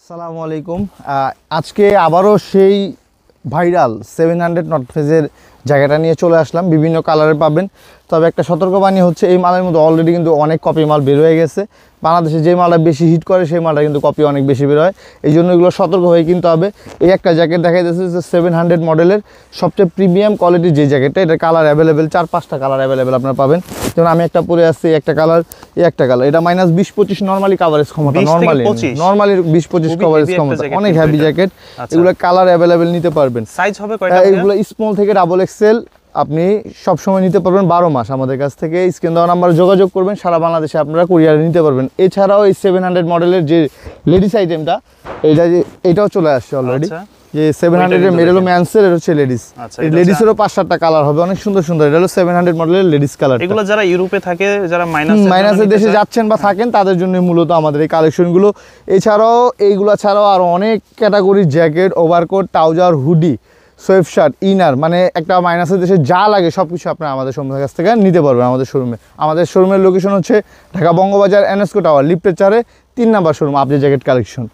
আসসালামু আলাইকুম। আজকে আবারও সেই ভাইরাল 700 নট ফেজের জায়গাটা নিয়ে চলে আসলাম। বিভিন্ন কালারের পাবেন, তবে একটা সতর্কবাণী হচ্ছে এই মালের মধ্যে অলরেডি কিন্তু অনেক কপি মাল বের হয়ে গেছে। বাংলাদেশে যে মালটা বেশি হিট করে সেই মালটা কিন্তু কপি অনেক বেশি বের হয়, এই জন্য এগুলো সতর্ক হয়ে কিনতে হবে। এই একটা জ্যাকেট দেখা যাচ্ছে যে 700 মডেলের সবচেয়ে প্রিমিয়াম কোয়ালিটির যে জ্যাকেটটা, এটা কালার অ্যাভেলেবেল 4-5টা কালার অ্যাভেলেবেল আপনারা পাবেন। যেমন আমি একটা পরে আসছি, একটা কালার, এই একটা কালার, এটা -20-25 নর্মালি কাভারেজ ক্ষমতা, নর্মালি 20-25 কাভারেজ ক্ষমতা, অনেক হেভি জ্যাকেট। এগুলো কালার অ্যাভেলেবেল নিতে পারবেন। সাইজ হবে কয়টা? এগুলো স্মল থেকে ডাবল এক্সেল আপনি সবসময় নিতে পারবেন 12 মাস আমাদের কাছ থেকে। স্ক্রিন দেওয়া নাম্বারে যোগাযোগ করবেন, সারা বাংলাদেশে আপনারা কুরিয়ারে নিতে পারবেন। এছাড়াও এই 700 মডেলের যে লেডিস আইটেমটা, এটাও চলে আসছে অলরেডি। যে 700 এর মেডেল ম্যানসের, এটা হচ্ছে লেডিস। এই লেডিসেরও 5-7টা কালার হবে, অনেক সুন্দর সুন্দর। এটা হলো 700 মডেলের লেডিস কালার। এগুলো যারা ইউরোপে থাকে, যারা মাইনাসের দেশে যাচ্ছেন বা থাকেন, তাদের জন্য মূলত আমাদের এই কালেকশনগুলো। এছাড়াও এইগুলো ছাড়াও আরও অনেক ক্যাটাগরির জ্যাকেট, ওভারকোট, ট্রাউজার, হুডি, সোয়েব শার্ট, ইনার, মানে একটা মাইনাসের দেশে যা লাগে সব কিছু আপনারা আমাদের শোরুমের কাছ থেকে নিতে পারবেন আমাদের শোরুমে। আমাদের শোরুমের লোকেশন হচ্ছে ঢাকা বঙ্গবাজার, এনএসকো টাওয়ার, লিফটের 4-এ 3 নাম্বার শোরুম, আপনি জ্যাকেট কালেকশন।